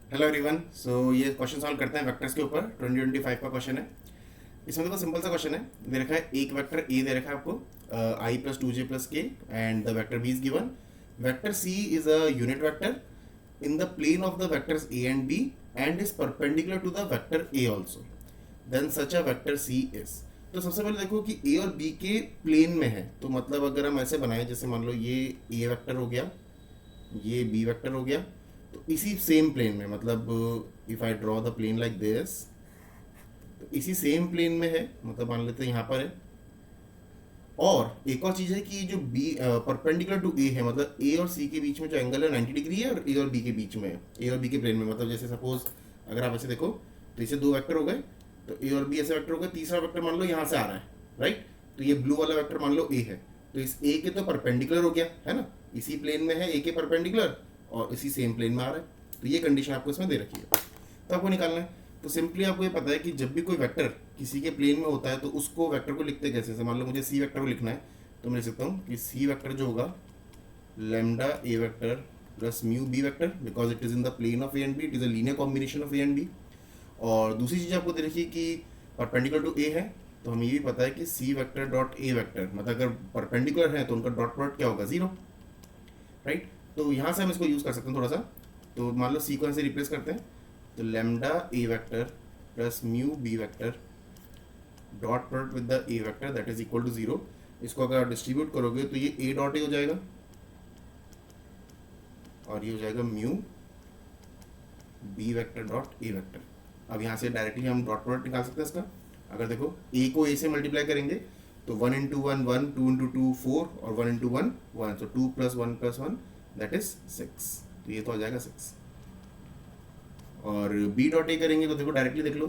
Hello everyone. सो ये question solve करते हैं वेक्टर्स के ऊपर। 2025 का क्वेश्चन है। इसमें देखो सिंपल सा क्वेश्चन है। दे रखा है एक वेक्टर ए दे रखा है आपको I plus two J plus K and the vector B is given. Vector C is a unit vector in the plane of the vectors A and B and is perpendicular to the vector A also. Then such a vector C is. तो सबसे पहले देखो कि ए और B के plane में है, तो मतलब अगर हम ऐसे बनाए, जैसे मान लो ये ए वेक्टर हो गया, ये बी वेक्टर हो गया, तो इसी सेम प्लेन में, मतलब if I draw the plane like this, तो इसी सेम प्लेन में है, मतलब मान लेते हैं यहाँ पर है। और एक और चीज़ है कि जो बी परपेंडिकुलर टू ए है, मतलब ए और सी के बीच में जो एंगल है 90 डिग्री है, और ए और बी के बीच में है, ए और बी के प्लेन में। मतलब जैसे सपोज अगर आप ऐसे देखो, तो इसे दो वेक्टर हो गए, तो ए और बी ऐसे वेक्टर हो गए, तीसरा वेक्टर मान लो यहाँ से आ रहा है, राइट। तो ये ब्लू वाला वेक्टर मान लो ए है, तो इस ए के तो परपेंडिकुलर हो गया है ना, इसी प्लेन में है ए के परपेंडिकुलर, और इसी सेम प्लेन में आ रहा है। तो ये कंडीशन आपको इसमें दे रखी है, तो आपको निकालना है। तो सिंपली आपको ये पता है कि जब भी कोई वेक्टर किसी के प्लेन में होता है, तो उसको वेक्टर को लिखते कैसे। जैसे मान लो मुझे सी वेक्टर को लिखना है, तो मैं लिख सकता हूँ कि सी वेक्टर जो होगा lambda A vector plus mu B vector, because it is in the plane of A and B, it is a linear combination of A and B. और दूसरी चीज़ आपको दे रखी है कि परपेंडिकुलर टू ए है, तो हमें ये भी पता है कि C vector dot A vector, मतलब अगर परपेंडिकुलर है तो उनका डॉट प्रोडक्ट क्या होगा, जीरो, राइट। तो यहाँ से हम इसको यूज़ कर सकते हैं थोड़ा सा। तो मान लो सी को ऐसे रिप्लेस करते हैं, तो lambda A vector plus mu B vector dot product with the A vector that is equal to zero. इसको अगर डिस्ट्रीब्यूट करोगे तो ये ए डॉट ए हो जाएगा, और ये हो जाएगा mu B vector dot A vector. अब यहाँ से डायरेक्टली हम डॉट प्रोडक्ट निकाल सकते हैं इसका। अगर देखो ए को ए से मल्टीप्लाई करेंगे, तो one into one one, two into two four, और वन इंटू वन वन, तो to plus one that is six. तो ये तो आ जाएगा सिक्स। और बी डॉट ए करेंगे तो देखो डायरेक्टली देख लो,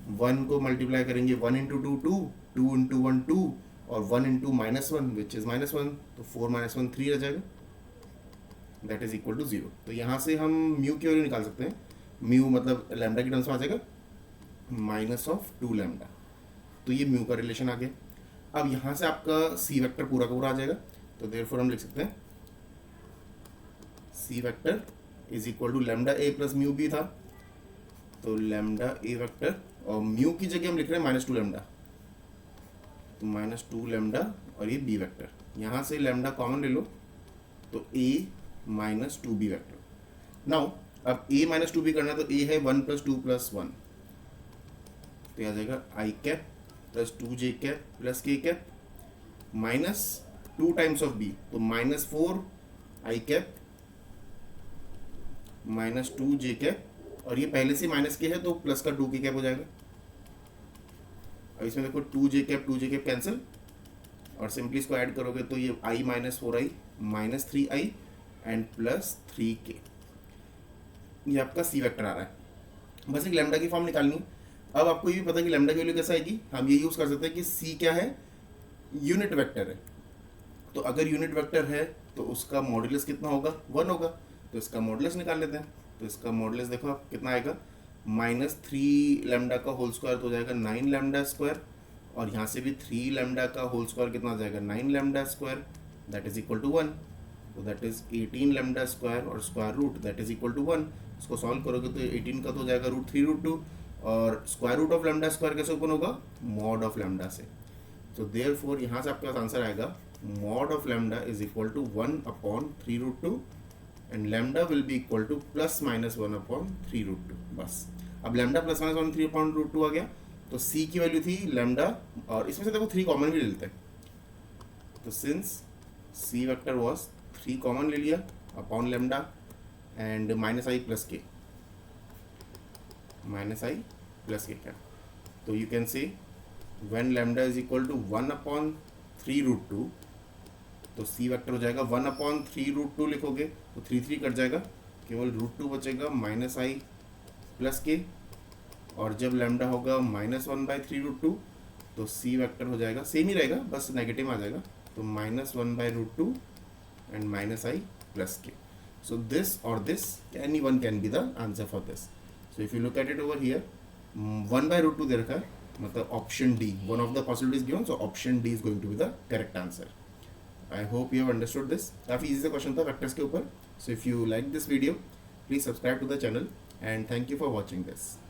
वन को मल्टीप्लाई करेंगे, one into two two, two into one two, और one into minus one which is minus one, तो फोर माइनस वन थ्री रह जाएगा, that is equal to zero. तो यहाँ से हम म्यू की वैल्यू निकाल सकते हैं। म्यू मतलब लैम्डा की टर्म्स में आ जाएगा माइनस ऑफ टू लैम्डा, तो ये म्यू का रिलेशन आ गया। अब यहाँ से आपका सी वेक्टर पूरा का पूरा आ जाएगा, तो देयरफॉर हम लिख सकते हैं c vector is equal to lambda a plus mu b था, तो लैम्डा ए वेक्टर, और म्यू की जगह हम लिख रहे हैं माइनस टू लैम्डा, तो माइनस टू लैम्डा, और ये बी वेक्टर। यहाँ से लैम्डा कॉमन ले लो, तो A minus two B vector. Now अब ए माइनस टू बी करना, तो ए है one plus two plus one, तो यह आ जाएगा I cap plus two J cap plus K cap minus two times of B, तो minus four I cap minus two J cap, और ये पहले से माइनस के है तो प्लस का टू के कैप हो जाएगा। अब इसमें देखो टू जे कैप कैंसिल, और सिंपली इसको ऐड करोगे तो ये I minus four I minus three I and plus three K, ये आपका सी वेक्टर आ रहा है। बस एक लैम्डा की फॉर्म निकालनी है। अब आपको ये भी पता है कि लैम्डा की वैल्यू कैसे आएगी, हम ये यूज़ कर सकते हैं कि सी क्या है, यूनिट वेक्टर है। तो अगर यूनिट वेक्टर है तो उसका मॉड्यूलस कितना होगा, वन होगा, तो इसका मॉड्यूलस निकाल लेते हैं। तो इसका मॉड्यूलस देखो आप कितना आएगा, माइनस थ्री लैम्डा का होल स्क्वायर तो हो जाएगा नाइन लैम्डा स्क्वायर, और यहाँ से भी थ्री लैम्डा का होल स्क्वायर कितना हो जाएगा, nine lambda square, that is equal to one, तो दैट इज 18 लैम्डा स्क्वायर, और square root that is equal to one. इसको सॉल्व करोगे तो 18 का तो हो जाएगा रूट थ्री रूट टू, और square root of lambda square कैसे ओपन होगा, मॉड ऑफ लैम्डा से। तो देयरफॉर यहाँ से आपके पास आंसर आएगा mod of lambda is equal to one upon three root two, and lambda will be equal to plus minus one upon three root two. बस अब lambda plus minus one three upon root two आ गया। तो सी की value थी lambda, और इसमें से देखो थ्री कॉमन भी ले लेते हैं, तो since C vector was three common ले लिया upon lambda and minus i plus k, minus i plus k क्या, तो you can say when lambda is equal to one upon three root two, तो सी वेक्टर हो जाएगा one upon three root two, लिखोगे तो three three cut जाएगा, केवल root two बचेगा माइनस आई प्लस के, और जब लैम्डा होगा minus one by three root two, तो सी वेक्टर हो जाएगा सेम ही रहेगा, बस नेगेटिव आ जाएगा, तो minus one by root two and minus i plus k. So this or this, anyone can be the answer for this. So if you look at it over here, 1 by root 2 दे रखा है, मतलब option D, one of the possibilities given, so option D is going to be the correct answer. I hope you have understood this. काफ़ी easy सा question था vectors के ऊपर. So if you like this video, please subscribe to the channel and thank you for watching this.